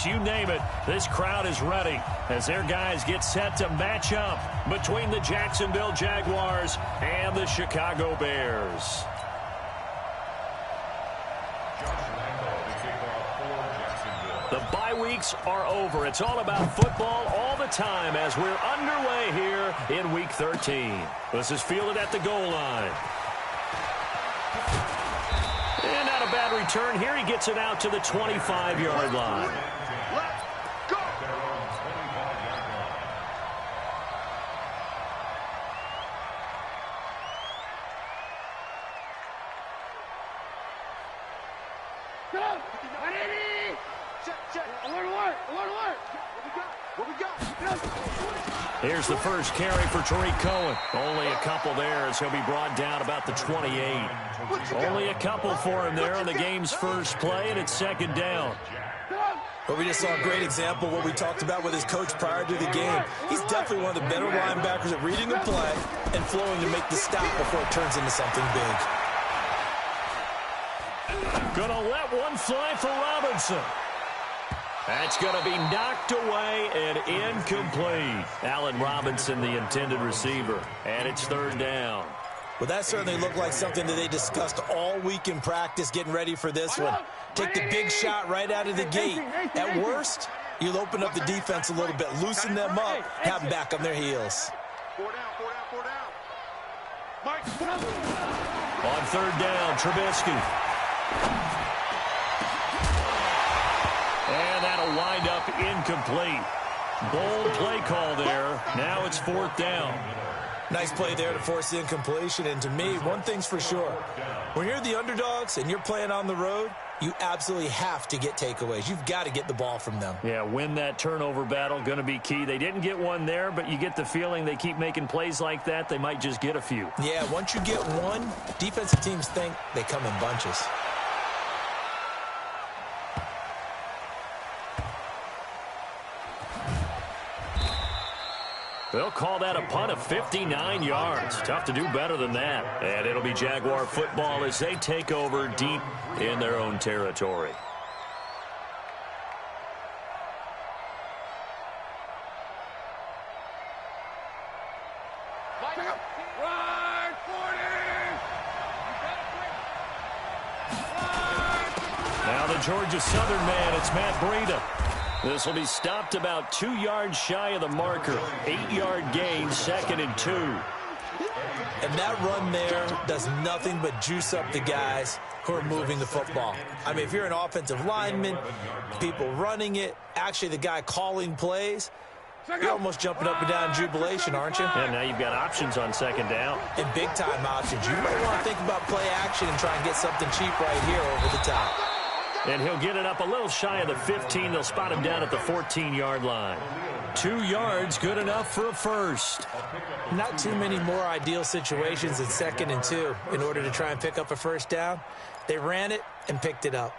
fireworks, you name it. This crowd is ready as their guys get set to match up between the Jacksonville Jaguars and the Chicago Bears. The bye weeks are over. It's all about football all the time as we're underway here in Week 13. This is fielded at the goal line. And not a bad return here. He gets it out to the 25-yard line. Let's go! Here's the first carry for Tariq Cohen. Only a couple there as he'll be brought down about the 28. Only a couple for him there on the game's first play, and it's second down. But we just saw a great example of what we talked about with his coach prior to the game. He's definitely one of the better linebackers at reading a play and flowing to make the stop before it turns into something big. Gonna let one fly for Robinson. That's going to be knocked away and incomplete. Allen Robinson, the intended receiver, and it's third down. Well, that certainly looked like something that they discussed all week in practice getting ready for this one. Take the big shot right out of the gate. At worst, you'll open up the defense a little bit, loosen them up, have them back on their heels. On third down, Trubisky. And that'll wind up incomplete. Bold play call there. Now it's fourth down. Nice play there to force the incompletion. And to me, one thing's for sure. When you're the underdogs and you're playing on the road, you absolutely have to get takeaways. You've got to get the ball from them. Yeah, win that turnover battle, going to be key. They didn't get one there, but you get the feeling they keep making plays like that, they might just get a few. Yeah, once you get one, defensive teams think they come in bunches. They'll call that a punt of 59 yards. Tough to do better than that. And it'll be Jaguar football as they take over deep in their own territory. Now the Georgia Southern man, it's Matt Breida. This will be stopped about 2 yards shy of the marker. 8-yard gain, second and 2. And that run there does nothing but juice up the guys who are moving the football. I mean, if you're an offensive lineman, people running it, actually the guy calling plays, you're almost jumping up and down in jubilation, aren't you? Yeah, now you've got options on second down. And big-time options. You might want to think about play action and try and get something cheap right here over the top. And he'll get it up a little shy of the 15. They'll spot him down at the 14-yard line. 2 yards, good enough for a first. Not too many more ideal situations than second and 2 in order to try and pick up a first down. They ran it and picked it up.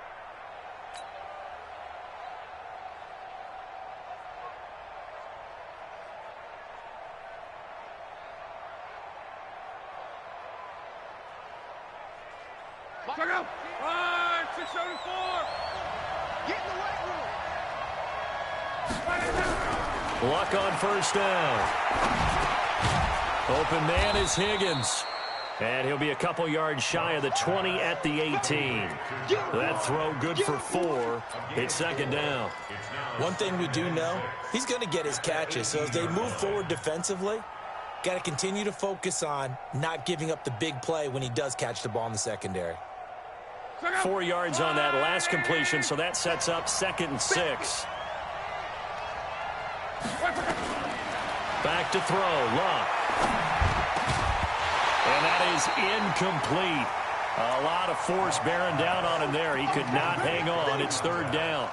Luck on first down. Open man is Higgins. And he'll be a couple yards shy of the 20 at the 18. That throw good for 4. It's second down. One thing we do know, he's going to get his catches. So as they move forward defensively, got to continue to focus on not giving up the big play when he does catch the ball in the secondary. 4 yards on that last completion, so that sets up second and 6. Back to throw, Luck. And that is incomplete. A lot of force bearing down on him there. He could not hang on. It's third down.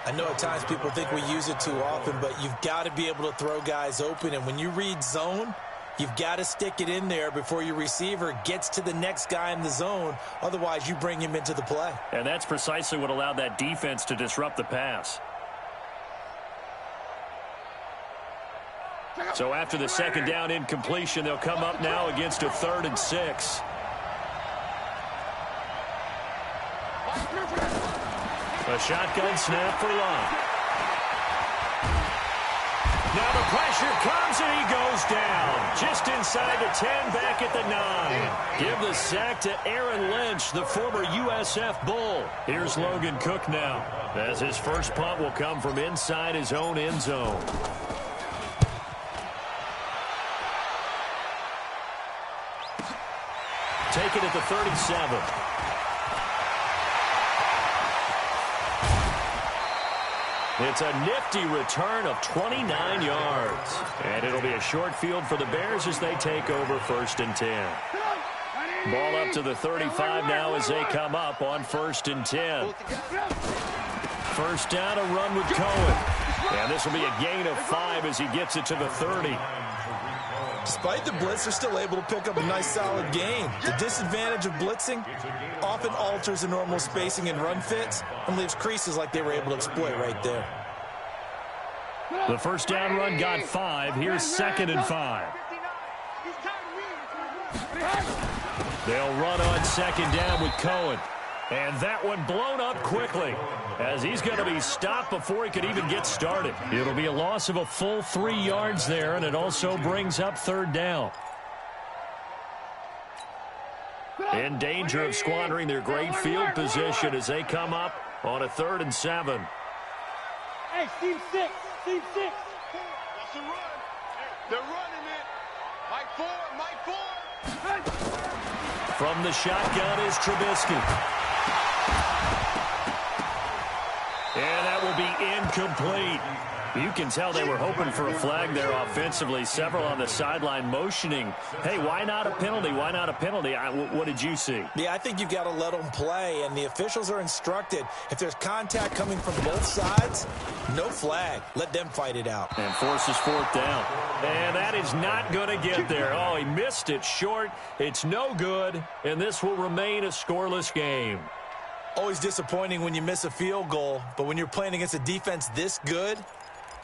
I know at times people think we use it too often, but you've got to be able to throw guys open. And when you read zone, you've got to stick it in there before your receiver gets to the next guy in the zone. Otherwise, you bring him into the play. And that's precisely what allowed that defense to disrupt the pass. So after the second down incompletion, they'll come up now against a 3rd and 6. A shotgun snap for Luck. Now the pressure comes, and he goes down. Just inside the 10, back at the 9. Give the sack to Aaron Lynch, the former USF Bull. Here's Logan Cook now, as his first punt will come from inside his own end zone. Take it at the 37. It's a nifty return of 29 yards. And it'll be a short field for the Bears as they take over 1st and 10. Ball up to the 35 now as they come up on 1st and 10. First down, a run with Cohen. And this will be a gain of 5 as he gets it to the 30. Despite the blitz, they're still able to pick up a nice, solid gain. The disadvantage of blitzing often alters the normal spacing and run fits and leaves creases like they were able to exploit right there. The first down run got 5. Here's 2nd and 5. They'll run on 2nd down with Cohen. And that one blown up quickly, as he's going to be stopped before he could even get started. It'll be a loss of a full 3 yards there, and it also brings up 3rd down. In danger of squandering their great field position as they come up on a 3rd and 7. Hey, Steve 6. Steve 6. That's a run. They're running it. Mike 4. From the shotgun is Trubisky. And that will be incomplete. You can tell they were hoping for a flag there offensively. Several on the sideline motioning, hey, why not a penalty? Why not a penalty? What did you see? Yeah, I think you've got to let them play, and the officials are instructed. If there's contact coming from both sides, no flag. Let them fight it out. And forces 4th down. And that is not going to get there. Oh, he missed it short. It's no good, and this will remain a scoreless game. Always disappointing when you miss a field goal, but when you're playing against a defense this good,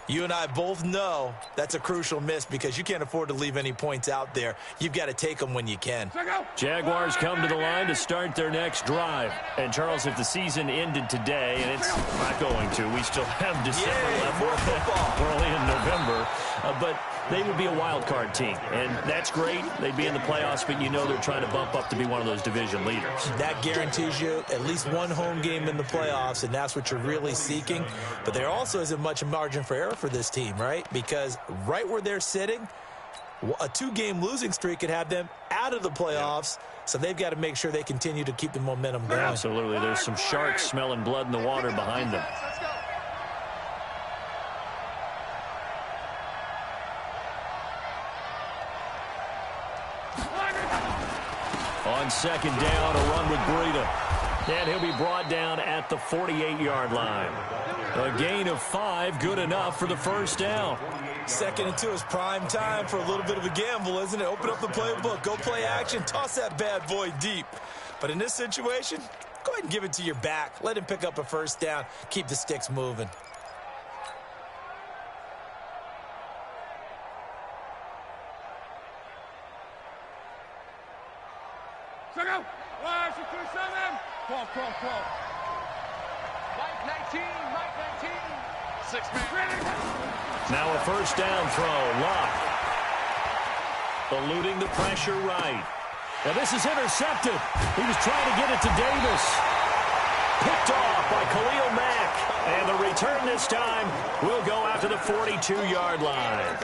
you and I both know that's a crucial miss because you can't afford to leave any points out there. You've got to take them when you can. Jaguars come to the line to start their next drive. And, Charles, if the season ended today, and it's not going to, we still have December left. More football. We're only in November. But they would be a wild card team, and that's great. They'd be in the playoffs, but you know they're trying to bump up to be one of those division leaders. That guarantees you at least one home game in the playoffs, and that's what you're really seeking. But there also isn't much margin for error for this team, right? Because right where they're sitting, a 2-game losing streak could have them out of the playoffs, so they've got to make sure they continue to keep the momentum going. Absolutely. There's some sharks smelling blood in the water behind them. On 2nd down, a run with Breida. And he'll be brought down at the 48-yard line. A gain of 5, good enough for the first down. 2nd and 2 is prime time for a little bit of a gamble, isn't it? Open up the playbook, go play action, toss that bad boy deep. But in this situation, go ahead and give it to your back. Let him pick up a first down. Keep the sticks moving. Call. Mike 19. 6-man. Now a first down throw. Locke eluding the pressure right. Now this is intercepted. He was trying to get it to Davis. Picked off by Khalil Mack. And the return this time will go out to the 42-yard line.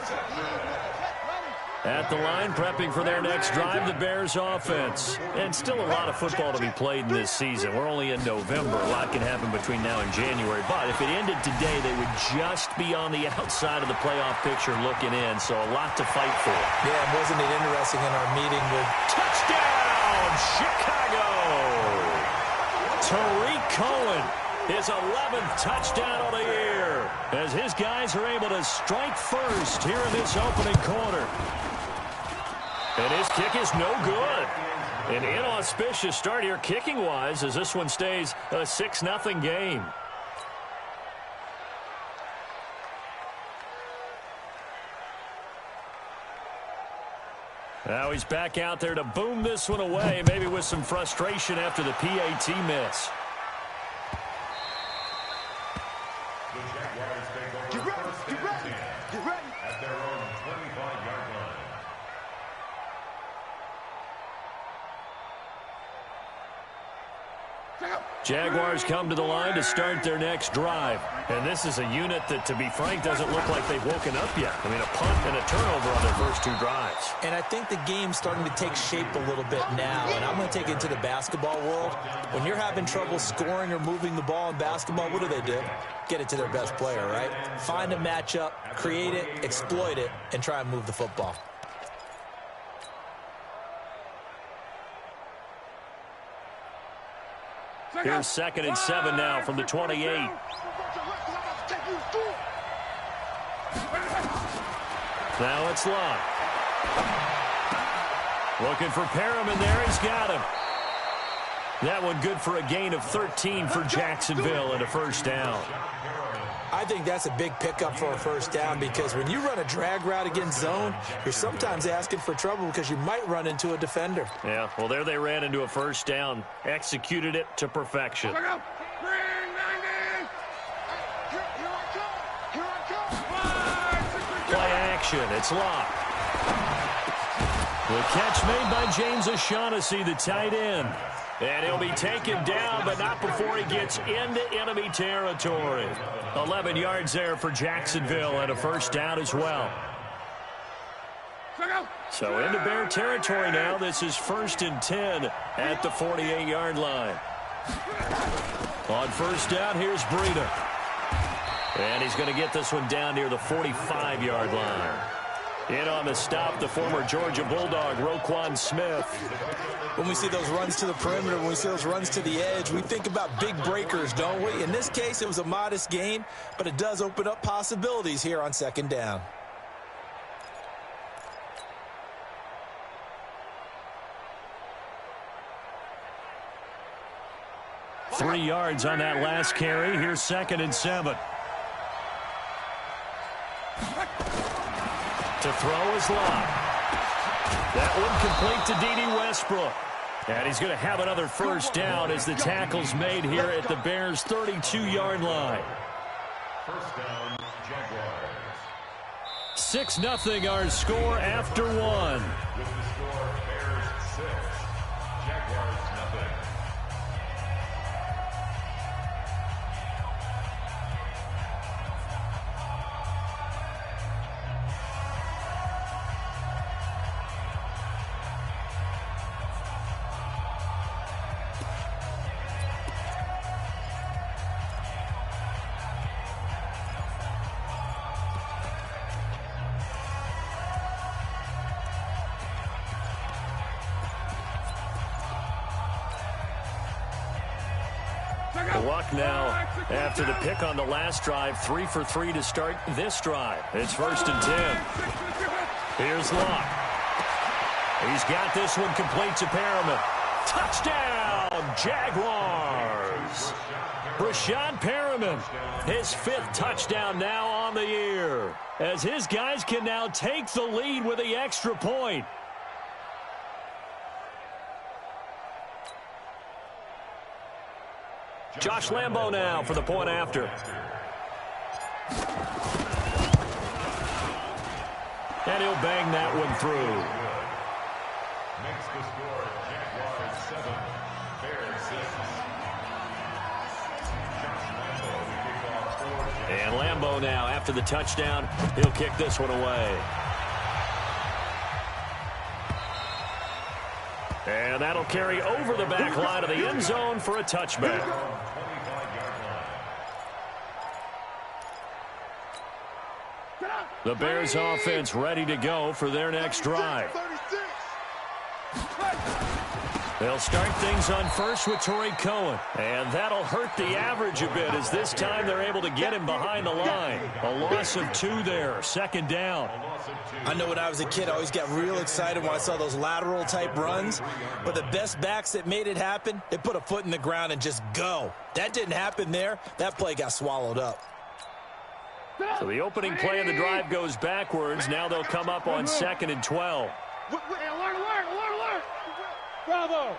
At the line, prepping for their next drive, the Bears offense. And still a lot of football to be played in this season. We're only in November. A lot can happen between now and January. But if it ended today, they would just be on the outside of the playoff picture looking in. So a lot to fight for. Yeah, wasn't it interesting in our meeting with... Touchdown, Chicago! Tariq Cohen, his 11th touchdown of the year, as his guys are able to strike first here in this opening quarter. And his kick is no good. An inauspicious start here kicking-wise as this one stays a 6-0 game. Now he's back out there to boom this one away, maybe with some frustration after the PAT miss. Get ready, get ready, get ready. At their own 25-yard line. Jaguars come to the line to start their next drive. And this is a unit that, to be frank, doesn't look like they've woken up yet. I mean, a punt and a turnover on their first two drives. And I think the game's starting to take shape a little bit now. And I'm going to take it to the basketball world. When you're having trouble scoring or moving the ball in basketball, what do? Get it to their best player, right? Find a matchup, create it, exploit it, and try and move the football. Here's 2nd and 7 now from the 28. Now it's Locke. Looking for Perriman there. He's got him. That one good for a gain of 13 for Jacksonville and a first down. I think that's a big pickup for a first down because when you run a drag route against zone, you're sometimes asking for trouble because you might run into a defender. Yeah, well, there they ran into a first down. Executed it to perfection. Play action. It's Locke. The catch made by James O'Shaughnessy, the tight end. And he'll be taken down, but not before he gets into enemy territory. 11 yards there for Jacksonville and a first down as well. So into Bear territory now. This is 1st and 10 at the 48-yard line. On first down, here's Breida. And he's going to get this one down near the 45-yard line. In on the stop, the former Georgia Bulldog, Roquan Smith. When we see those runs to the perimeter, when we see those runs to the edge, we think about big breakers, don't we? In this case, it was a modest gain, but it does open up possibilities here on 2nd down. Three yards on that last carry. Here's 2nd and 7. To throw is Locke. That one complete to D.D. Westbrook. And he's going to have another first down as the tackle's made here at the Bears' 32-yard line. First down, Jaguars. 6-0 our score after one. With the score, Bears 6, Jaguars nothing. Luck now after the pick on the last drive. 3 for 3 to start this drive. It's 1st and 10. Here's Locke. He's got this one complete to Perriman. Touchdown, Jaguars. Brashad Perriman, his 5th touchdown now on the year, as his guys can now take the lead with the extra point. Josh Lambo now for the point after. And he'll bang that one through. Makes the score Jaguars 7, Bears 6. Josh Lambo, the kickoff for And Lambo now, after the touchdown, he'll kick this one away. And that'll carry over the back line of the end zone for a touchback. The Bears offense ready to go for their next drive. They'll start things on first with Torrey Cohen. And that'll hurt the average a bit as this time they're able to get him behind the line. A loss of 2 there, 2nd down. I know when I was a kid, I always got real excited when I saw those lateral type runs. But the best backs that made it happen, they put a foot in the ground and just go. That didn't happen there. That play got swallowed up. So the opening play of the drive goes backwards. Now they'll come up on 2nd and 12. Alert! Bravo!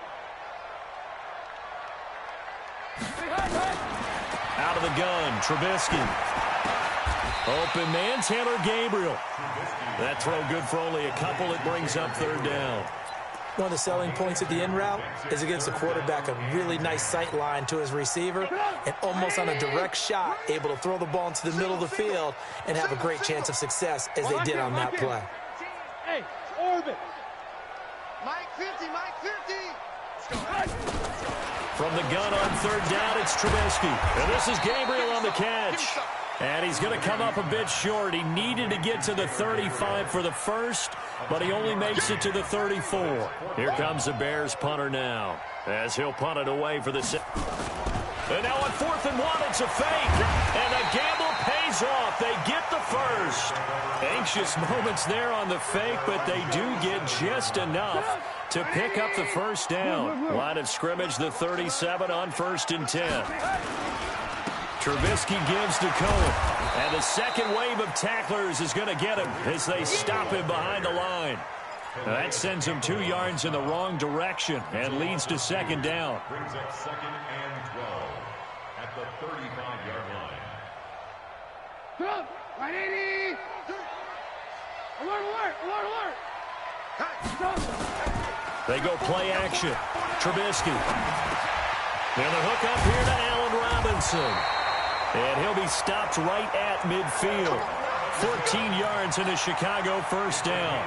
Out of the gun, Trubisky. Open man, Taylor Gabriel. That throw good for only a couple. It brings up third down. One of the selling points of the in route is it gives the quarterback a really nice sight line to his receiver and almost on a direct shot able to throw the ball into the middle of the field and have a great chance of success as they did on that play. Hey, orbit. Mike 50, Mike 50. From the gun on third down, it's Trubisky. And this is Gabriel on the catch. And he's going to come up a bit short. He needed to get to the 35 for the first, but he only makes it to the 34. Here comes the Bears punter now, as he'll punt it away for the And now on 4th and 1, it's a fake. And the gamble pays off. They get the first. Anxious moments there on the fake, but they do get just enough to pick up the first down. Line of scrimmage, the 37 on 1st and 10. Trubisky gives to Cohen. And the second wave of tacklers is going to get him as they stop him behind the line. That sends him 2 yards in the wrong direction and leads to second down. Brings up 2nd and 12 at the 35-yard line. Drop. 180. Alert, alert, alert, alert. They go play action. Trubisky. And the hook up here to Allen Robinson. And he'll be stopped right at midfield. 14 yards in a Chicago first down.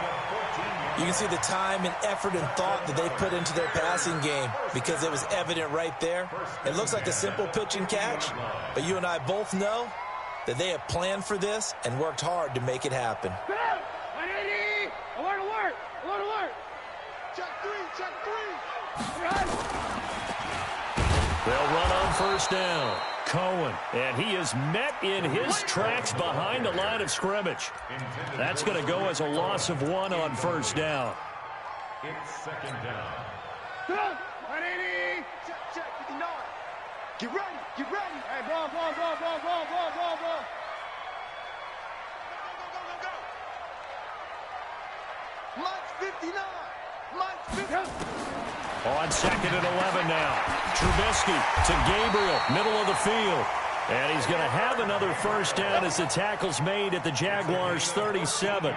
You can see the time and effort and thought that they put into their passing game because it was evident right there. It looks like a simple pitch and catch, but you and I both know that they have planned for this and worked hard to make it happen. 180. Alert, alert, alert, alert. Check 3, check 3. They'll run on first down. Cohen, and he is met in his tracks behind the line of scrimmage. That's going to go as a loss of 1 on first down. It's 2nd down. 180. Check, check, 59. Get ready, get ready. Hey, ball, ball, ball, ball, ball, ball, ball, ball. Go, go, go, go, go. Mike's 59. Mike's 59. On 2nd and 11 now. Trubisky to Gabriel, middle of the field. And he's going to have another first down as the tackle's made at the Jaguars' 37.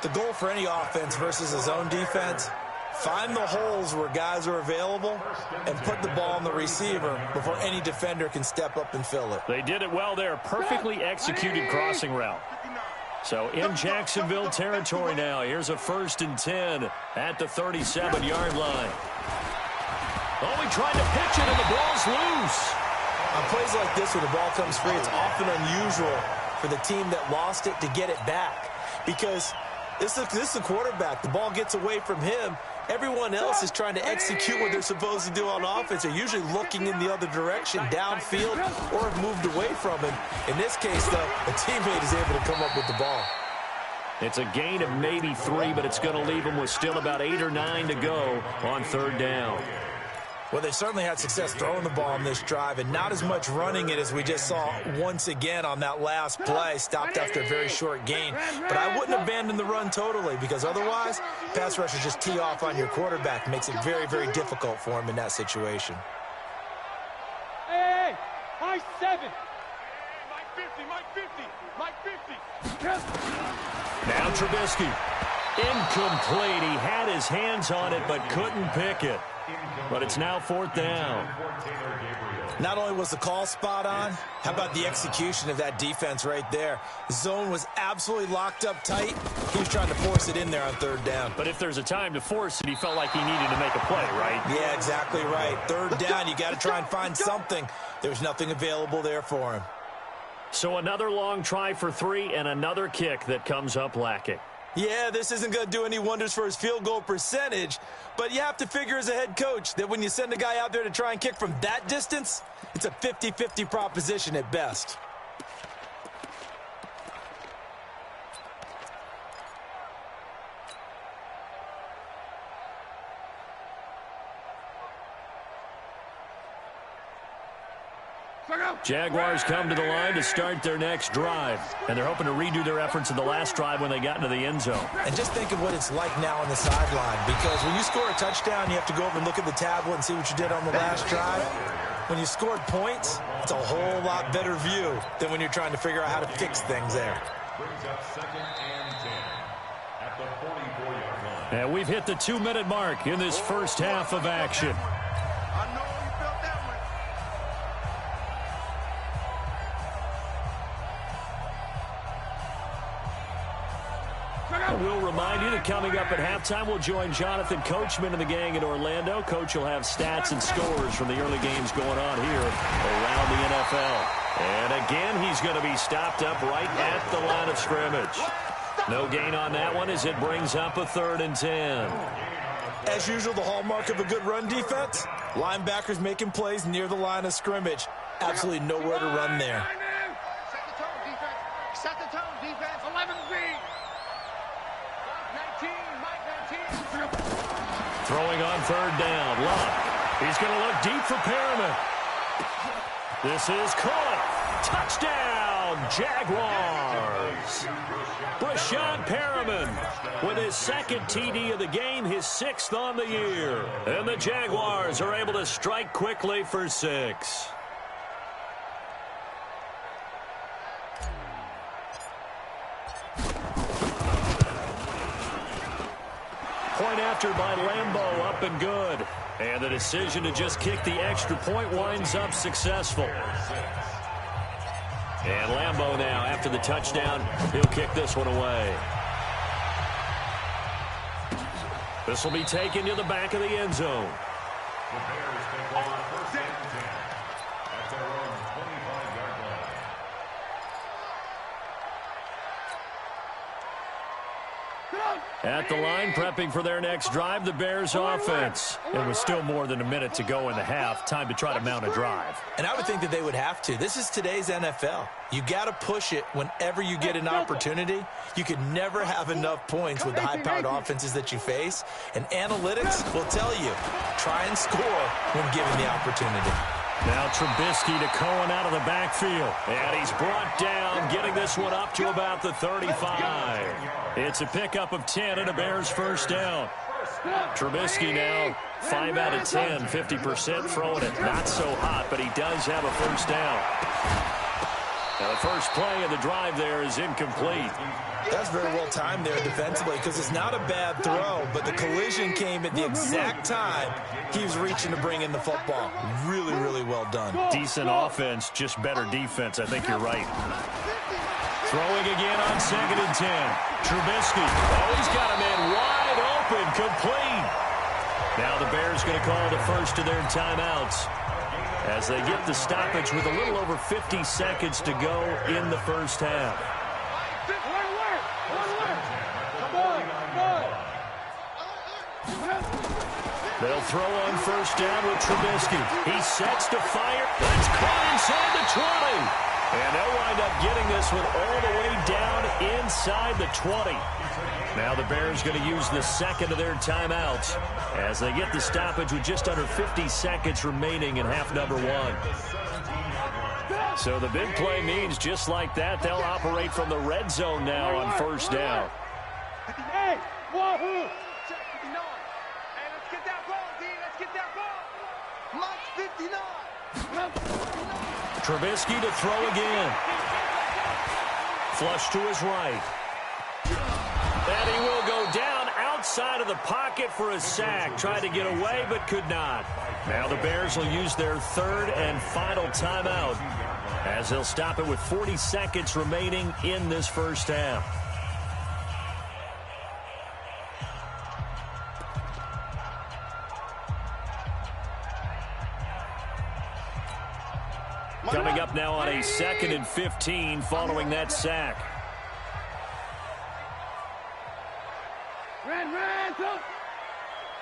The goal for any offense versus his own defense, find the holes where guys are available and put the ball on the receiver before any defender can step up and fill it. They did it well there. Perfectly executed crossing route. So in Jacksonville territory now. Here's a 1st and 10 at the 37-yard line. Oh, he tried to pitch it, and the ball's loose. On plays like this where the ball comes free, it's often unusual for the team that lost it to get it back. Because this is the quarterback. The ball gets away from him. Everyone else is trying to execute what they're supposed to do on offense. They're usually looking in the other direction, downfield, or have moved away from him. In this case, though, a teammate is able to come up with the ball. It's a gain of maybe 3, but it's going to leave him with still about 8 or 9 to go on third down. Well, they certainly had success throwing the ball on this drive and not as much running it as we just saw once again on that last play, stopped after a very short gain. But I wouldn't abandon the run totally because otherwise, pass rushers just tee off on your quarterback. Makes it very, very difficult for him in that situation. Hey, Mike 7. Mike 50, Mike 50, Mike 50. Now Trubisky. Incomplete. He had his hands on it but couldn't pick it. But it's now 4th down. Not only was the call spot on, how about the execution of that defense right there? The zone was absolutely locked up tight. He was trying to force it in there on third down. But if there's a time to force it, he felt like he needed to make a play, right? Yeah, exactly right. Third down, you got to try and find something. There's nothing available there for him. So another long try for 3 and another kick that comes up lacking. Yeah, this isn't going to do any wonders for his field goal percentage, but you have to figure as a head coach that when you send a guy out there to try and kick from that distance, it's a 50-50 proposition at best. Jaguars come to the line to start their next drive, and they're hoping to redo their efforts in the last drive when they got into the end zone. And just think of what it's like now on the sideline, because when you score a touchdown, you have to go over and look at the tablet and see what you did on the last drive. when you scored points, it's a whole lot better view than when you're trying to figure out how to fix things there. Brings up 2nd and 10 at the 44-yard line. And we've hit the 2-minute mark in this first half of action. I know you felt that one. We'll remind you that coming up at halftime, we'll join Jonathan Coachman and the gang in Orlando. Coach will have stats and scores from the early games going on here around the NFL. And again, he's going to be stopped up right at the line of scrimmage. No gain on that one as it brings up a 3rd and 10. As usual, the hallmark of a good run defense, linebackers making plays near the line of scrimmage. Absolutely nowhere to run there. Set the tone, defense. Set the tone, defense. 11B. Mike 19. Throwing on 3rd down. Luck. He's going to look deep for Perriman. This is caught. Touchdown, Jaguars. Brashad Perriman with his 2nd TD of the game, his 6th on the year. And the Jaguars are able to strike quickly for 6. Point after by Lambeau, up and good. And the decision to just kick the extra point winds up successful. And Lambeau now, after the touchdown, he'll kick this one away. This will be taken to the back of the end zone. The Bears take over 1st and 10 at their own 25-yard line. At the line, prepping for their next drive, the Bears offense. And with still more than a minute to go in the half, time to try to mount a drive. And I would think that they would have to. This is today's NFL. You got to push it whenever you get an opportunity. You could never have enough points with the high-powered offenses that you face. And analytics will tell you, try and score when given the opportunity. Now Trubisky to Cohen out of the backfield. And he's brought down, getting this one up to about the 35. It's a pickup of 10 and a Bears 1st down. Trubisky now 5 out of 10, 50% throwing it. Not so hot, but he does have a 1st down. Now the first play of the drive there is incomplete. That's very well timed there defensively because it's not a bad throw, but the collision came at the exact time he was reaching to bring in the football. Really, really well done. Decent offense, just better defense. I think you're right. Throwing again on 2nd and 10. Trubisky. Oh, he's got a man wide open, complete. Now the Bears going to call the first of their timeouts as they get the stoppage with a little over 50 seconds to go in the first half. They'll throw on 1st down with Trubisky. He sets to fire. That's caught inside the 20. And they'll wind up getting this one all the way down inside the 20. Now the Bears going to use the 2nd of their timeouts as they get the stoppage with just under 50 seconds remaining in half number 1. So the big play means just like that, they'll operate from the red zone now on 1st down. Hey, wahoo! Check 59. Hey, let's get that ball, D. Let's get that ball. Mike 59. Trubisky to throw again. Flush to his right. And he will go down outside of the pocket for a sack. Tried to get away, but could not. Now the Bears will use their 3rd and final timeout as they'll stop it with 40 seconds remaining in this first half. Coming up now on a 2nd and 15 following that sack. Ran, come.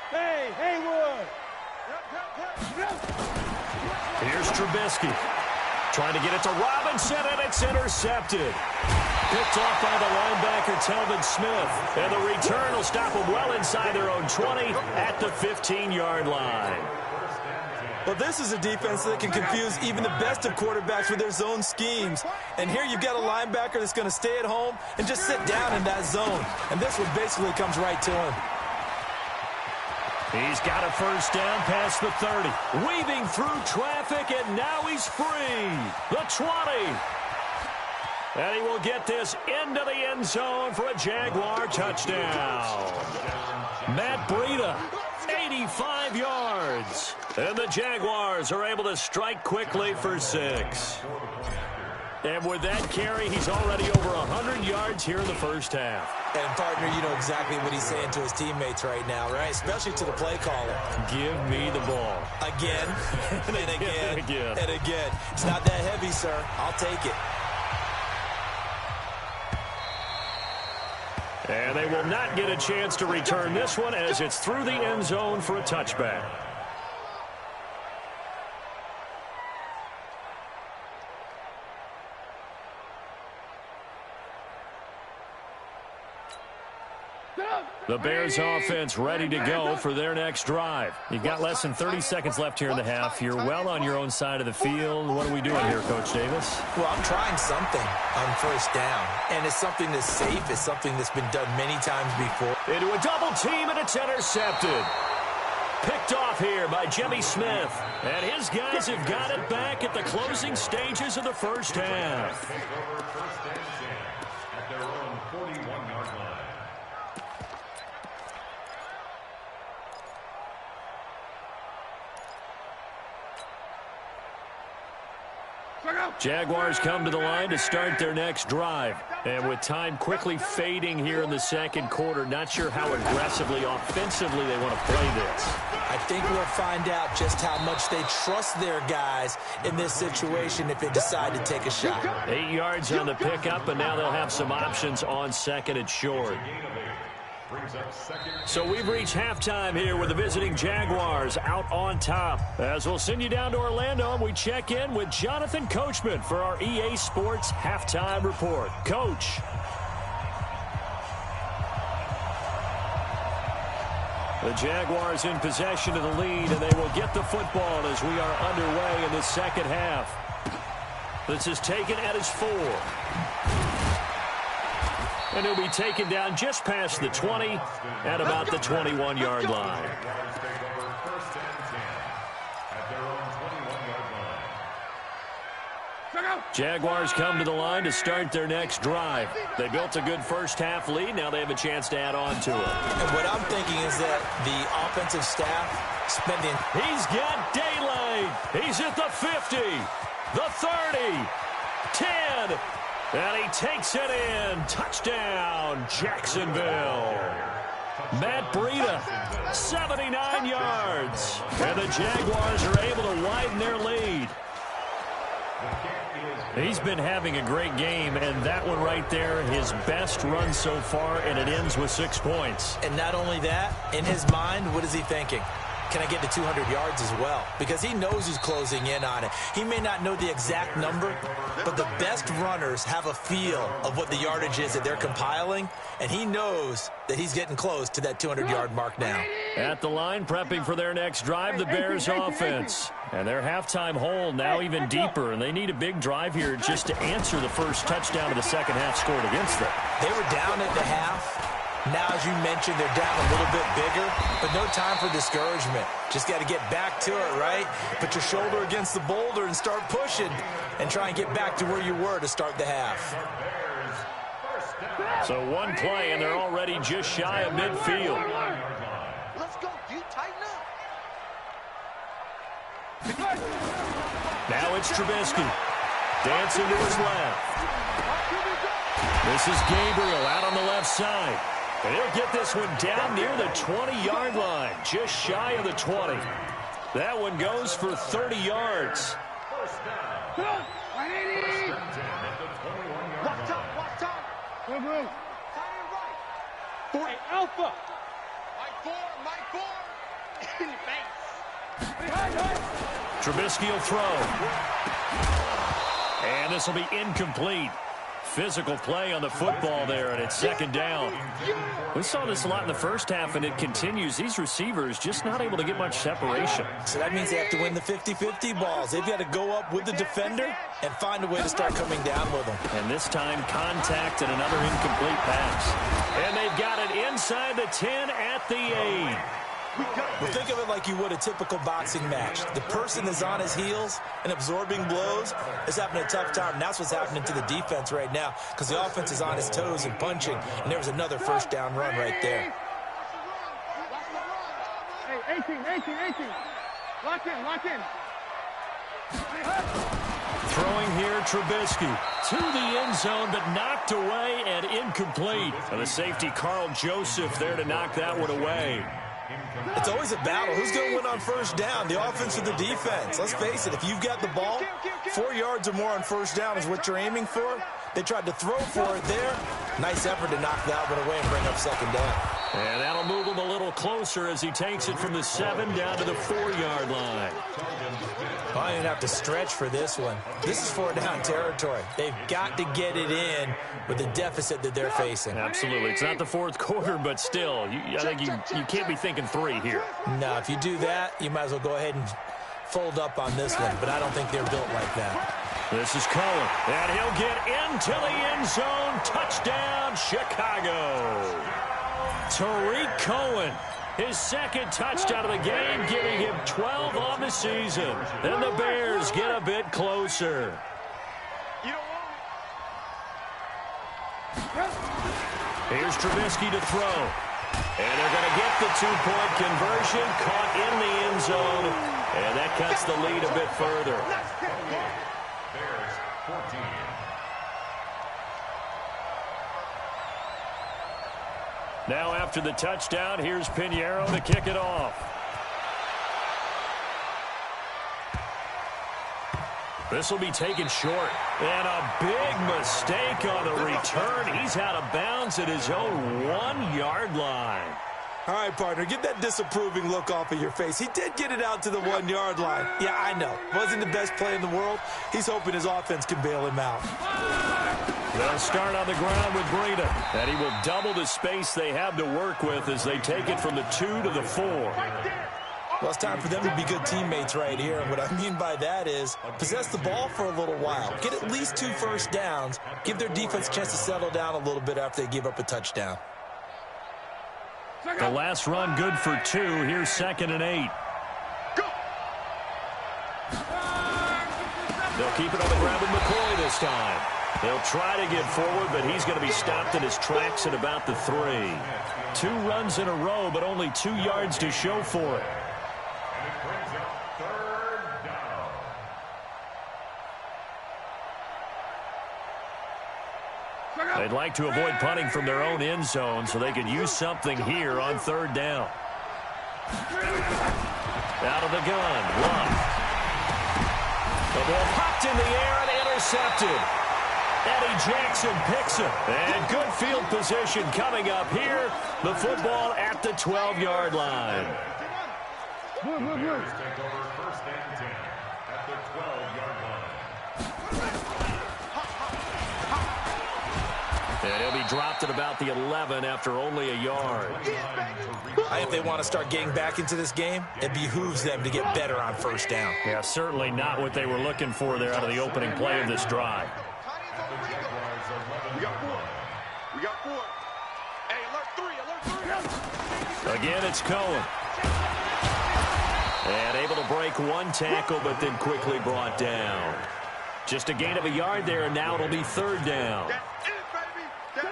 Hey, Haywood. Here's Trubisky. Trying to get it to Robinson, and it's intercepted. Picked off by the linebacker, Telvin Smith. And the return will stop them well inside their own 20 at the 15-yard line. Well, this is a defense that can confuse even the best of quarterbacks with their zone schemes. And here you've got a linebacker that's going to stay at home and just sit down in that zone. And this one basically comes right to him. He's got a first down past the 30. Weaving through traffic, and now he's free. The 20. And he will get this into the end zone for a Jaguar touchdown. Matt Breida, 85 yards. And the Jaguars are able to strike quickly for 6. And with that carry, he's already over 100 yards here in the first half. And, partner, you know exactly what he's saying to his teammates right now, right? Especially to the play caller. Give me the ball. Again, and again, and again. and again. It's not that heavy, sir. I'll take it. And they will not get a chance to return this one as it's through the end zone for a touchback. The Bears offense ready to go for their next drive. You've got less than 30 seconds left here in the half. You're well on your own side of the field. What are we doing here, Coach Davis? Well, I'm trying something on first down, and it's something that's safe. It's something that's been done many times before. Into a double team, and it's intercepted. Picked off here by Jimmy Smith. And his guys have got it back at the closing stages of the first half. At their own 41-yard line. Jaguars come to the line to start their next drive. And with time quickly fading here in the second quarter, not sure how aggressively, offensively they want to play this. I think we'll find out just how much they trust their guys in this situation if they decide to take a shot. 8 yards on the pickup, and now they'll have some options on second and short. So we've reached halftime here with the visiting Jaguars out on top. As we'll send you down to Orlando, we check in with Jonathan Coachman for our EA Sports Halftime Report. Coach. The Jaguars in possession of the lead, and they will get the football as we are underway in the second half. This is taken at his 4. And he'll be taken down just past the 20 at about the 21-yard line. Jaguars come to the line to start their next drive. They built a good first-half lead. Now they have a chance to add on to it. And what I'm thinking is that the offensive staff spending... He's got daylight. He's at the 50, the 30, 10, and he takes it in. Touchdown, Jacksonville. Matt Breida, 79 yards. And the Jaguars are able to widen their lead. He's been having a great game, and that one right there, his best run so far, and it ends with 6 points. And not only that, in his mind, what is he thinking? Can I get to 200 yards as well? Because he knows he's closing in on it. He may not know the exact number, but the best runners have a feel of what the yardage is that they're compiling, and he knows that he's getting close to that 200-yard mark now. At the line, prepping for their next drive, the Bears offense. And their halftime hole now even deeper, and they need a big drive here just to answer the first touchdown of the second half scored against them. They were down at the half. Now, as you mentioned, they're down a little bit bigger, but no time for discouragement. Just got to get back to it, right? Put your shoulder against the boulder and start pushing and try and get back to where you were to start the half. So one play, and they're already just shy of midfield. Let's go, dude. Tighten up. Now it's Trubisky. Dancing to his left. This is Gabriel out on the left side. And he'll get this one down near the 20-yard line, just shy of the 20. That one goes for 30 yards. Watch time, watch time. Move. Tight and right. 40, Alpha. Mike 4. In your face. Trubisky will throw. And this will be incomplete. Physical play on the football there, and it's second down. We saw this a lot in the first half, and it continues. These receivers just not able to get much separation. So that means they have to win the 50-50 balls. They've got to go up with the defender and find a way to start coming down with them. And this time, contact and another incomplete pass. And they've got it inside the 10 at the 8. Well, think of it like you would a typical boxing match. The person is on his heels and absorbing blows is having a tough time. And that's what's happening to the defense right now because the offense is on his toes and punching. And there was another first down run right there. Hey, 18. Lock in. Throwing here, Trubisky to the end zone, but knocked away and incomplete. And the safety, Carl Joseph, there to knock that one away. It's always a battle. Who's going to win on first down, the offense or the defense? Let's face it, if you've got the ball, 4 yards or more on first down is what you're aiming for. They tried to throw for it there. Nice effort to knock that one away and bring up second down. And that'll move him a little closer as he takes it from the 7 down to the 4-yard line. I didn't have to stretch for this one. This is 4-down territory. They've got to get it in with the deficit that they're facing. Absolutely. It's not the fourth quarter, but still, I think you can't be thinking 3 here. No, if you do that, you might as well go ahead and fold up on this one, but I don't think they're built like that. This is Cohen, and he'll get into the end zone. Touchdown, Chicago. Tariq Cohen, his second touchdown of the game, giving him 12 on the season. And the Bears get a bit closer. Here's Trubisky to throw. And they're going to get the 2-point conversion, caught in the end zone. And that cuts the lead a bit further. Bears 14. Now after the touchdown, here's Pinheiro to kick it off. This will be taken short. And a big mistake on the return. He's out of bounds at his own 1-yard line. All right, partner, get that disapproving look off of your face. He did get it out to the 1-yard line. Yeah, I know. Wasn't the best play in the world. He's hoping his offense can bail him out. They'll start on the ground with Breida. And he will double the space they have to work with as they take it from the 2 to the 4. Well, it's time for them to be good teammates right here. And what I mean by that is possess the ball for a little while. Get at least 2 first downs. Give their defense a chance to settle down a little bit after they give up a touchdown. The last run good for 2. Here's 2nd and 8. They'll keep it on the ground with McCoy this time. They'll try to get forward, but he's going to be stopped in his tracks at about the 3. 2 runs in a row, but only 2 yards to show for it. And it brings up 3rd down. They'd like to avoid punting from their own end zone so they could use something here on 3rd down. Out of the gun, Luck. The ball popped in the air and intercepted. Eddie Jackson picks it. And good field position coming up here. The football at the 12-yard line. Bears take over 1st and 10 at the 12-yard line. And he'll be dropped at about the 11 after only a yard. If they want to start getting back into this game, it behooves them to get better on first down. Yeah, certainly not what they were looking for there out of the opening play of this drive. We got 4. Hey, alert 3. Again, it's Cohen. And able to break 1 tackle, but then quickly brought down. Just a gain of a yard there, and now it'll be 3rd down.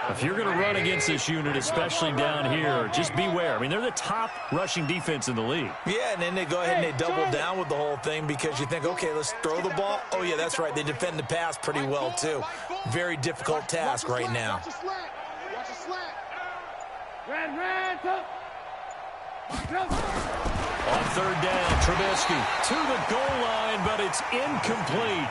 If you're going to run against this unit, especially down here, just beware. I mean, they're the top rushing defense in the league. Yeah, and then they go ahead and they double down with the whole thing because you think, okay, let's throw the ball. Oh, yeah, that's right. They defend the pass pretty well, too. Very difficult task right now. Watch the slant. Red, On 3rd down, Trubisky to the goal line, but it's incomplete.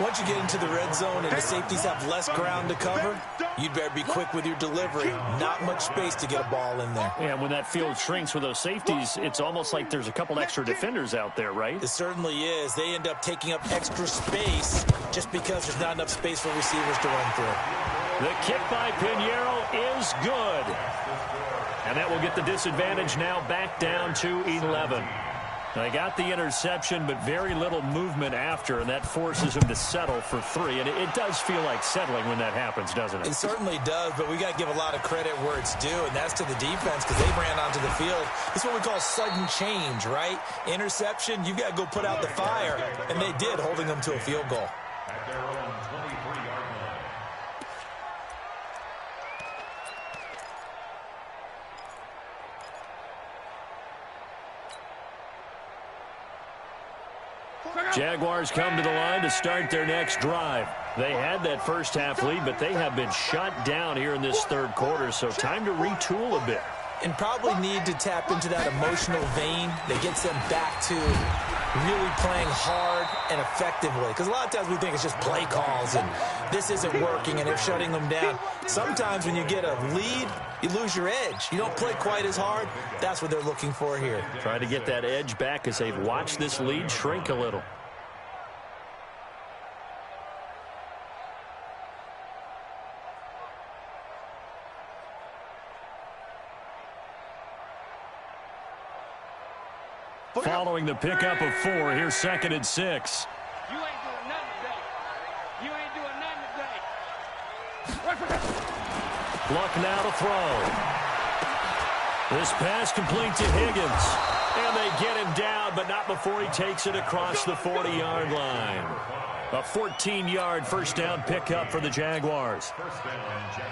Once you get into the red zone and the safeties have less ground to cover, you'd better be quick with your delivery. Not much space to get a ball in there. Yeah, when that field shrinks with those safeties, it's almost like there's a couple extra defenders out there, right? It certainly is. They end up taking up extra space just because there's not enough space for receivers to run through. The kick by Pinheiro is good. And that will get the disadvantage now back down to 11. They got the interception, but very little movement after, and that forces him to settle for 3. And it does feel like settling when that happens, doesn't it? It certainly does, but we got to give a lot of credit where it's due, and that's to the defense because they ran onto the field. It's what we call sudden change, right? Interception, you got to go put out the fire, and they did, holding them to a field goal. At their own 23-yard line. Jaguars come to the line to start their next drive. They had that first half lead, but they have been shut down here in this third quarter, so time to retool a bit. And probably need to tap into that emotional vein that gets them back to really playing hard and effectively. Because a lot of times we think it's just play calls and this isn't working and they're shutting them down. Sometimes when you get a lead, you lose your edge. You don't play quite as hard. That's what they're looking for here. Trying to get that edge back as they've watched this lead shrink a little. Following the pickup of 4, here's 2nd and 6. You ain't doing nothing today. You ain't doing nothing today. Luck now to throw. This pass complete to Higgins. And they get him down, but not before he takes it across the 40-yard line. A 14-yard first down pickup for the Jaguars.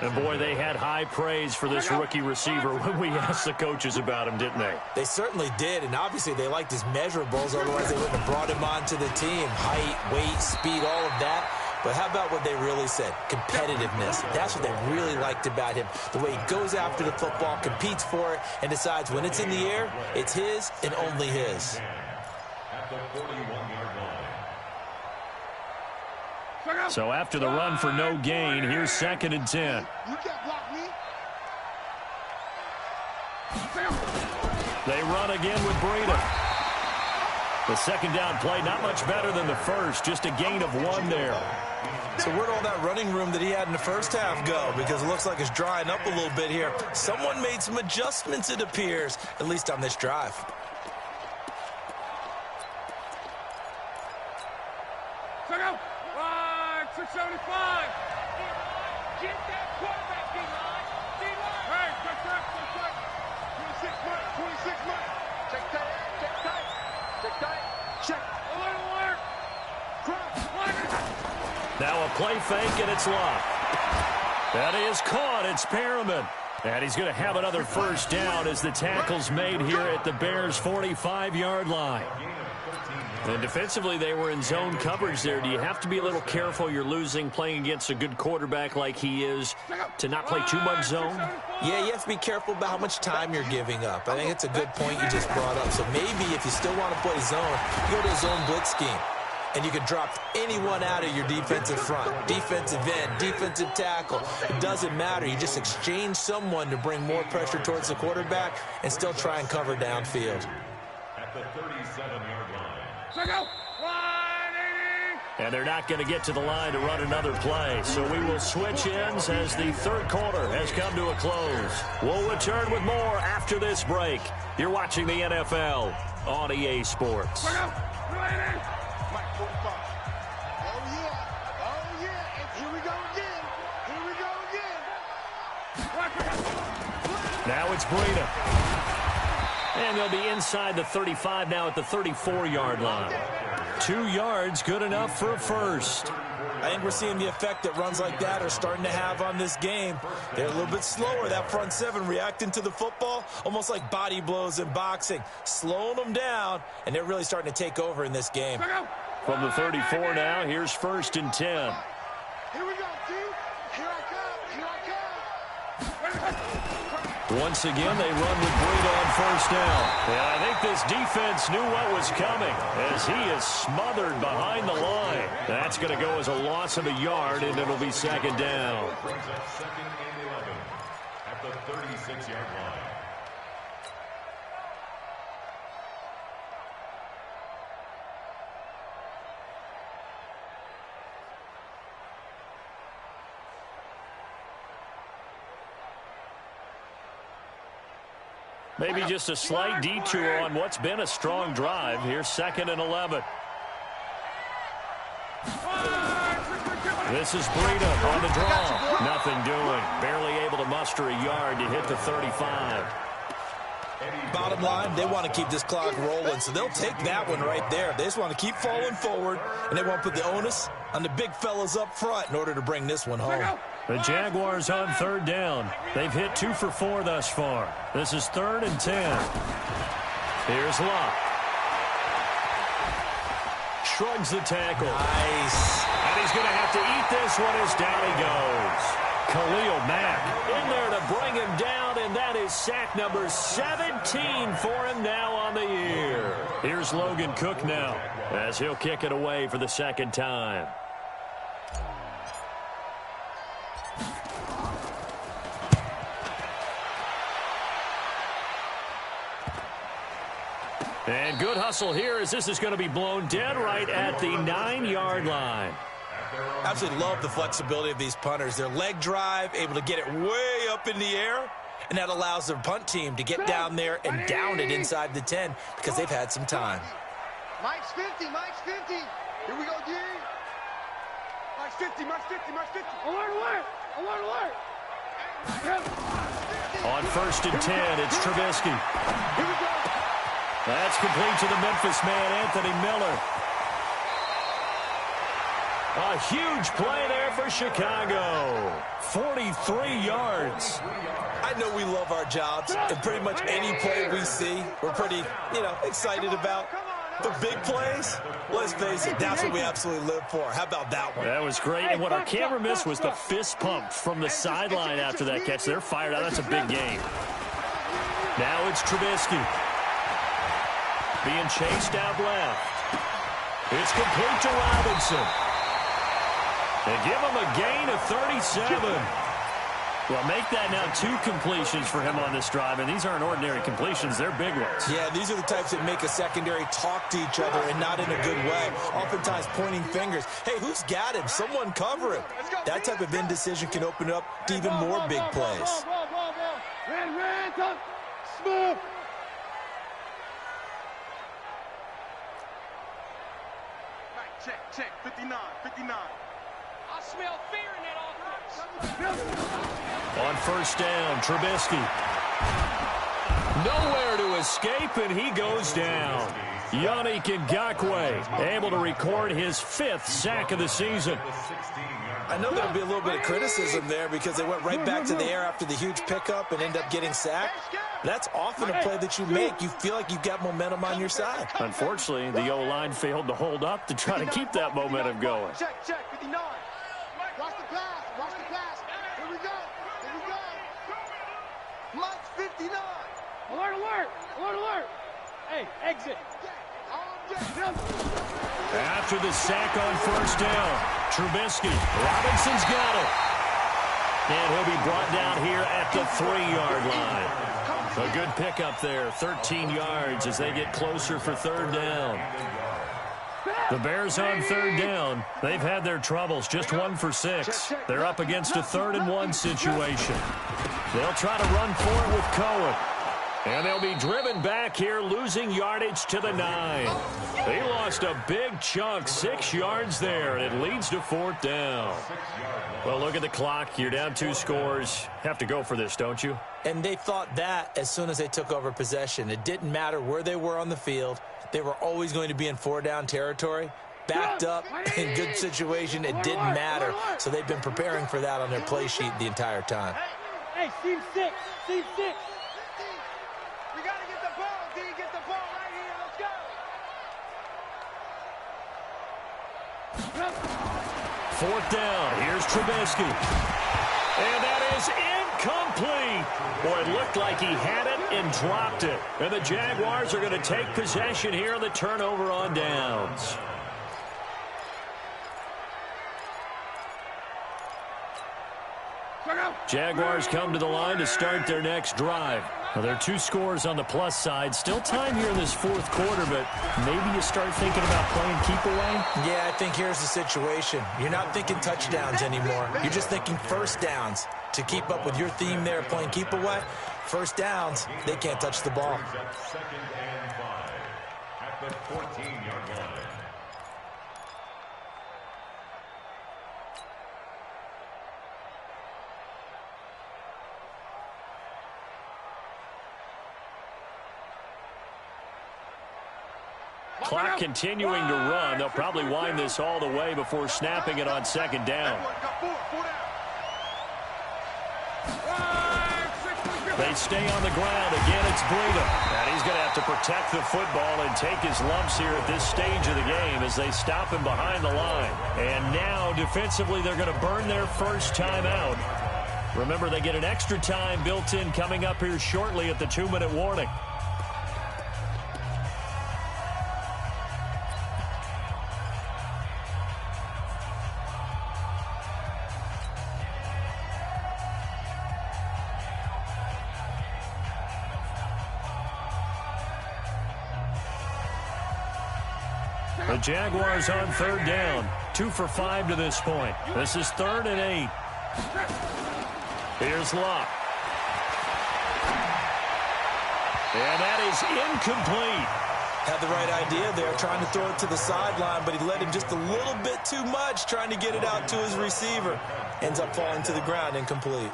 And, boy, they had high praise for this rookie receiver when we asked the coaches about him, didn't they? They certainly did, and obviously they liked his measurables, otherwise they wouldn't have brought him onto the team. Height, weight, speed, all of that. But how about what they really said? Competitiveness. That's what they really liked about him. The way he goes after the football, competes for it, and decides when it's in the air, it's his and only his. At the 41-yard line. So after the run for no gain, here's 2nd and 10. You can't block me. They run again with Breida. The second down play, not much better than the first, just a gain of 1 there. So where'd all that running room that he had in the first half go? Because it looks like it's drying up a little bit here. Someone made some adjustments, it appears, at least on this drive. Check out. 675. Get that quarterback, D-line. D-line. Hey, check that. 26 months. Check tight. Check. A little work. Now a play fake, and it's locked. That is caught. It's Perriman. And he's going to have another first down as the tackle's made here at the Bears' 45-yard line. And defensively, they were in zone coverage there. Do you have to be a little careful? You're losing playing against a good quarterback like he is to not play too much zone? Yeah, you have to be careful about how much time you're giving up. I think it's a good point you just brought up. So maybe if you still want to play zone, you go to a zone blitz scheme. And you can drop anyone out of your defensive front. Defensive end, defensive tackle. It doesn't matter. You just exchange someone to bring more pressure towards the quarterback and still try and cover downfield. At the 37-yard line. Check out. 180. And they're not going to get to the line to run another play. So we will switch ends as the third quarter has come to a close. We'll return with more after this break. You're watching the NFL on EA Sports. Check out. 180. Mike 45. Oh, yeah. And here we go again. Now it's Breida. And they'll be inside the 35 now at the 34-yard line. 2 yards, good enough for a first. I think we're seeing the effect that runs like that are starting to have on this game. They're a little bit slower, that front seven reacting to the football, almost like body blows in boxing, slowing them down, and they're really starting to take over in this game. From the 34 now, here's 1st and 10. Here we go, team. Here I come. Once again, they run with Breida on first down. And I think this defense knew what was coming as he is smothered behind the line. That's going to go as a loss of a yard, and it'll be 2nd down. Brings up 2nd and 11 at the 36-yard line. Maybe just a slight detour on what's been a strong drive. Here's 2nd and 11. This is Breida on the draw. Nothing doing. Barely able to muster a yard to hit the 35. Bottom line, they want to keep this clock rolling, so they'll take that one right there. They just want to keep falling forward, and they want to put the onus on the big fellas up front in order to bring this one home. The Jaguars on 3rd down. They've hit 2 for 4 thus far. This is 3rd and 10. Here's Luck. Shrugs the tackle. Nice. And he's going to have to eat this one as down he goes. Khalil Mack in there to bring him down, and that is sack number 17 for him now on the year. Here's Logan Cook now as he'll kick it away for the 2nd time. And good hustle here as this is going to be blown dead right at the 9-yard line. Absolutely love the flexibility of these punters. Their leg drive, able to get it way up in the air, and that allows their punt team to get down there and down it inside the 10 because they've had some time. Mike's 50, Mike's 50. Here we go, D. Mike's 50, Mike's 50, Mike's 50. Alert, alert! Alert, alert! On 1st and 10, it's Trubisky. Here we go! That's complete to the Memphis man, Anthony Miller. A huge play there for Chicago. 43 yards. I know we love our jobs, and pretty much any play we see, we're pretty, excited about. The big plays, let's face it, that's what we absolutely live for. How about that one? That was great, and what our camera missed was the fist pump from the sideline after that catch. They're fired out. That's a big game. Now it's Trubisky. Being chased out left. It's complete to Robinson. They give him a gain of 37. Well, make that now 2 completions for him on this drive, and these aren't ordinary completions. They're big ones. Yeah, these are the types that make a secondary talk to each other and not in a good way. Oftentimes pointing fingers. Hey, who's got him? Someone cover him. That type of indecision can open up to even more big plays. Red, smooth. Check, 59, 59. I smell fear in that offense. On 1st down, Trubisky. Nowhere to escape, and he goes down. Yannick Ngakoue able to record his 5th sack of the season. I know there'll be a little bit of criticism there because they went right back to the air after the huge pickup and end up getting sacked. That's often a play that you make. You feel like you've got momentum on your side. Unfortunately, the O-line failed to hold up to try to keep that momentum going. Check, 59. Watch the pass. Here we go. Mike's 59. Alert. Hey, exit. After the sack on 1st down, Trubisky. Robinson's got it. And he'll be brought down here at the 3-yard line. A good pickup there, 13 yards as they get closer for 3rd down. The Bears on 3rd down. They've had their troubles, just 1 for 6. They're up against a 3rd and 1 situation. They'll try to run for it with Cohen. And they'll be driven back here, losing yardage to the 9. They lost a big chunk, 6 yards there, and it leads to 4th down. Well, look at the clock. You're down 2 scores. Have to go for this, don't you? And they thought that as soon as they took over possession. It didn't matter where they were on the field. They were always going to be in 4-down territory. Backed up, in good situation, it didn't matter. So they've been preparing for that on their play sheet the entire time. Hey, team 6. We got to get the ball, D. Get the ball right here. Let's go. 4th down. Here's Trubisky. And that is incomplete. Boy, it looked like he had it and dropped it. And the Jaguars are going to take possession here on the turnover on downs. Jaguars come to the line to start their next drive. Now, there are 2 scores on the plus side. Still time here in this 4th quarter, but maybe you start thinking about playing keep away? Yeah, I think here's the situation. You're not thinking touchdowns anymore. You're just thinking 1st downs. to keep up with your theme there, playing keep away. First downs, they can't touch the ball. Second and 5 at the 14-yard line. Clock continuing to run. They'll probably wind this all the way before snapping it on second down. They stay on the ground. Again, it's Breida. And he's going to have to protect the football and take his lumps here at this stage of the game as they stop him behind the line. And now, defensively, they're going to burn their first time out. Remember, they get an extra time built in coming up here shortly at the 2-minute warning. The Jaguars on third down. 2 for 5 to this point. This is 3rd and 8. Here's Locke. And that is incomplete. Had the right idea there, trying to throw it to the sideline, but he led him just a little bit too much, trying to get it out to his receiver. Ends up falling to the ground, incomplete.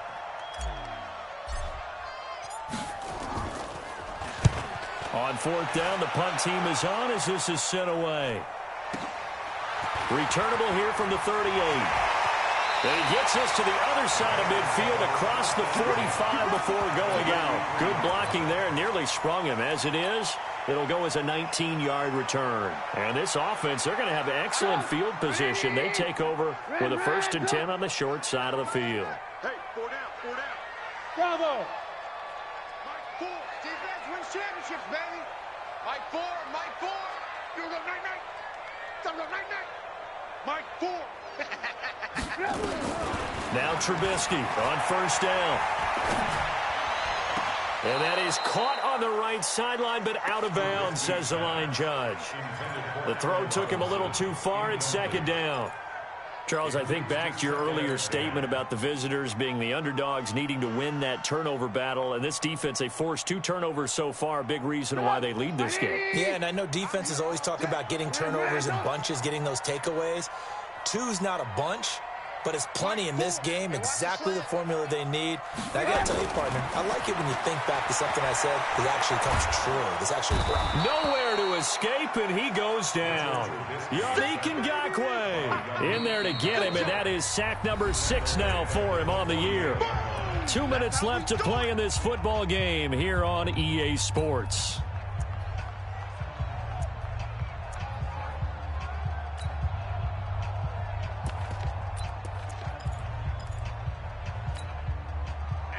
On 4th down, the punt team is on as this is sent away. Returnable here from the 38. And he gets us to the other side of midfield across the 45 before going out. Good blocking there, nearly sprung him. As it is, it'll go as a 19-yard return. And this offense, they're going to have excellent field position. They take over with a 1st and 10 on the short side of the field. Hey, 4 down, 4 down. Bravo. Mike 4. Defense wins championships, baby. Mike 4, Mike 4. You go night-night. Don't go night-night. Mike 4. Now Trubisky on 1st down. And that is caught on the right sideline, but out of bounds, says the line judge. The throw took him a little too far. It's 2nd down. Charles, I think back to your earlier statement about the visitors being the underdogs, needing to win that turnover battle. And this defense, they forced 2 turnovers so far, a big reason why they lead this game. Yeah, and I know defenses always talk about getting turnovers in bunches, getting those takeaways. 2's not a bunch, but it's plenty in this game, exactly the formula they need. And I got to tell you, partner, I like it when you think back to something I said that actually comes true. This actually worked. Nowhere to escape, and he goes down. Yannick Ngakoue in there to get him, and that is sack number 6 now for him on the year. 2 minutes left to play in this football game here on EA Sports.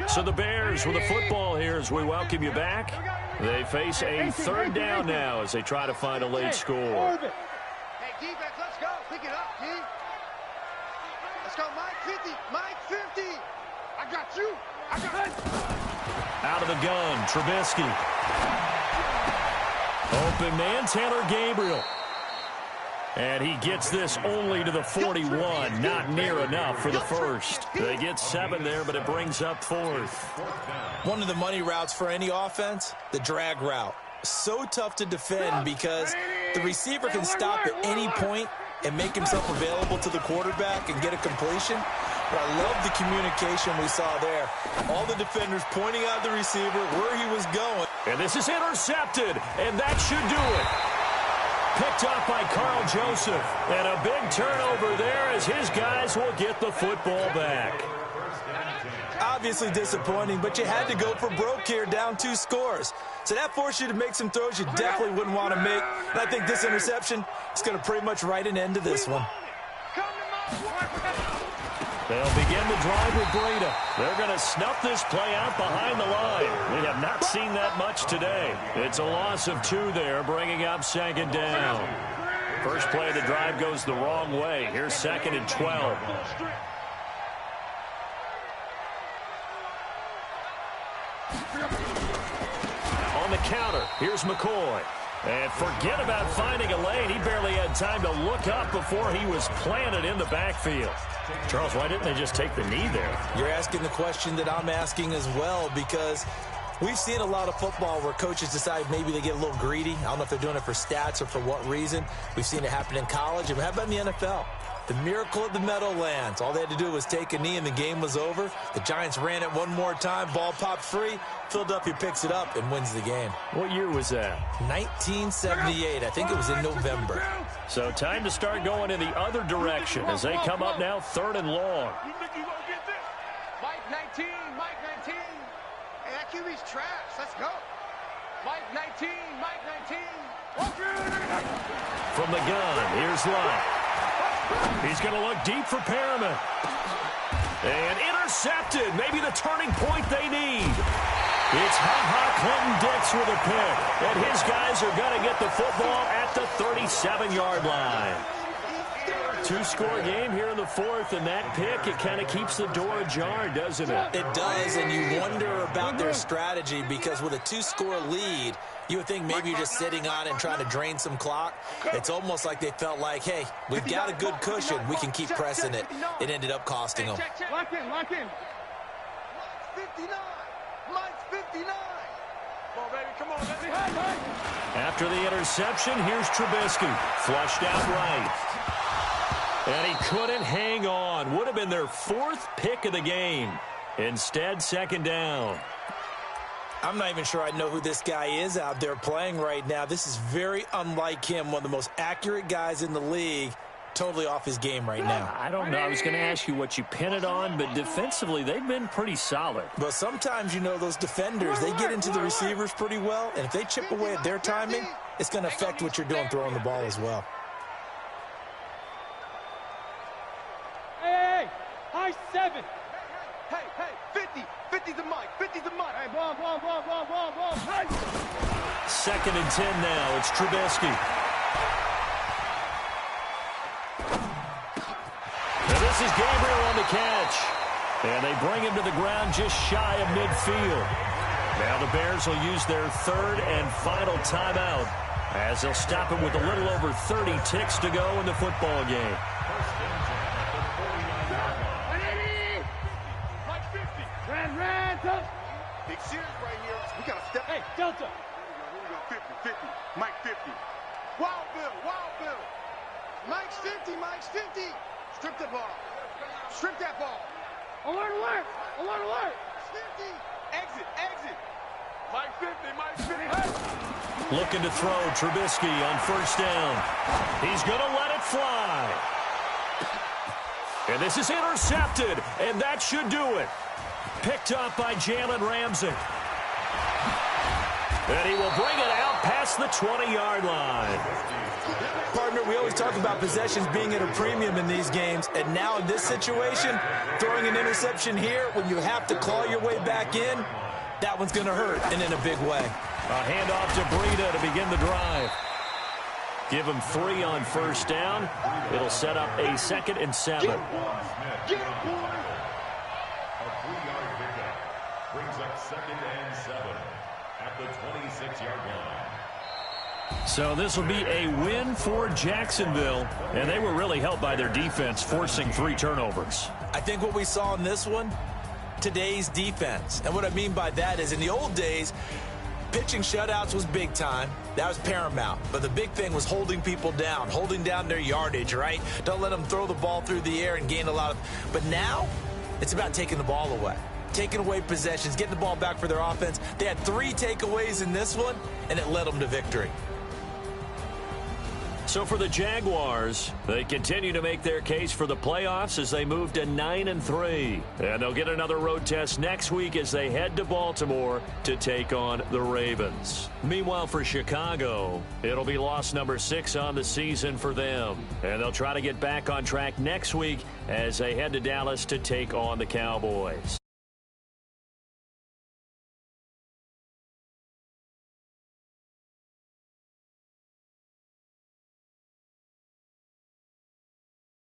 So the Bears with the football here as we welcome you back. They face a 3rd down now as they try to find a late score. Hey, defense, let's go. Pick it up, G. Let's go, Mike 50. Mike 50. I got you. I got you. Out of the gun, Trubisky. Open man, Taylor Gabriel. And he gets this only to the 41. Not near enough for the first. They get 7 there, but it brings up 4th. One of the money routes for any offense, the drag route. So tough to defend because the receiver can stop at any point and make himself available to the quarterback and get a completion. But I love the communication we saw there. All the defenders pointing out the receiver, where he was going. And this is intercepted, and that should do it. Picked up by Carl Joseph. And a big turnover there as his guys will get the football back. Obviously disappointing, but you had to go for broke here, down 2 scores. So that forced you to make some throws you definitely wouldn't want to make. And I think this interception is going to pretty much write an end to this one. They'll begin the drive with Breida. They're going to snuff this play out behind the line. We have not seen that much today. It's a loss of 2 there, bringing up 2nd down. First play of the drive goes the wrong way. Here's 2nd and 12. On the counter, here's McCoy. And forget about finding a lane. He barely had time to look up before he was planted in the backfield. Charles, why didn't they just take the knee there? You're asking the question that I'm asking as well, because we've seen a lot of football where coaches decide maybe they get a little greedy. I don't know if they're doing it for stats or for what reason. We've seen it happen in college. And how about in the NFL? The miracle of the Meadowlands. All they had to do was take a knee and the game was over. The Giants ran it one more time. Ball popped free. Philadelphia picks it up and wins the game. What year was that? 1978. I think it was in November. So time to start going in the other direction as they come up now 3rd and long. You think you gonna get this? Mike 19, Mike 19. Hey, that QB's trash. Let's go. Mike 19, Mike 19. From the gun, here's Love. He's going to look deep for Perriman. And intercepted. Maybe the turning point they need. It's Clinton-Dix with a pick. And his guys are going to get the football at the 37-yard line. 2-score game here in the 4th, and that pick, it kind of keeps the door ajar, doesn't it? It does, and you wonder about their strategy, because with a 2-score lead, you would think maybe you're just sitting on it and trying to drain some clock. It's almost like they felt like, hey, we've got a good cushion. We can keep pressing it. It ended up costing them. Lock in, lock in. Mike's 59. Mike's 59. Come on, baby, come on, baby. After the interception, here's Trubisky. Flushed out right. And he couldn't hang on. Would have been their 4th pick of the game. Instead, 2nd down. I'm not even sure I know who this guy is out there playing right now. This is very unlike him, one of the most accurate guys in the league. Totally off his game right now. I don't know. I was going to ask you what you pin it on, but defensively, they've been pretty solid. But sometimes, you know, those defenders, they get into the receivers pretty well, and if they chip away at their timing, it's going to affect what you're doing throwing the ball as well. Hey, high 7. Hey, 50. 50 to Mike. 50 to Mike. Hey, ball. Hey. 2nd and 10 now. It's Trubisky. And this is Gabriel on the catch. And they bring him to the ground just shy of midfield. Now the Bears will use their 3rd and final timeout as they'll stop him with a little over 30 ticks to go in the football game. Big series right here. We got to step. Hey, Delta. Here we go. 50. Mike 50. Wild Bill. Mike's 50. Strip the ball. Strip that ball. Alert. 50. Exit. Mike 50. Looking to throw Trubisky on 1st down. He's going to let it fly. And this is intercepted, and that should do it. Picked up by Jalen Ramsey. And he will bring it out past the 20-yard line. Partner, we always talk about possessions being at a premium in these games, and now in this situation, throwing an interception here when you have to claw your way back in, that one's going to hurt, and in a big way. A handoff to Breida to begin the drive. Give him 3 on 1st down. It'll set up a 2nd and 7. A 3-yard pickup brings up 2nd and 7 at the 26-yard line. So this will be a win for Jacksonville, and they were really helped by their defense forcing 3 turnovers. I think what we saw in this one, today's defense. And what I mean by that is in the old days, pitching shutouts was big time. That was paramount. But the big thing was holding people down, holding down their yardage, right? Don't let them throw the ball through the air and gain a lot of... But now, it's about taking the ball away. Taking away possessions, getting the ball back for their offense. They had 3 takeaways in this one, and it led them to victory. So for the Jaguars, they continue to make their case for the playoffs as they move to 9-3. And they'll get another road test next week as they head to Baltimore to take on the Ravens. Meanwhile, for Chicago, it'll be loss number 6 on the season for them. And they'll try to get back on track next week as they head to Dallas to take on the Cowboys.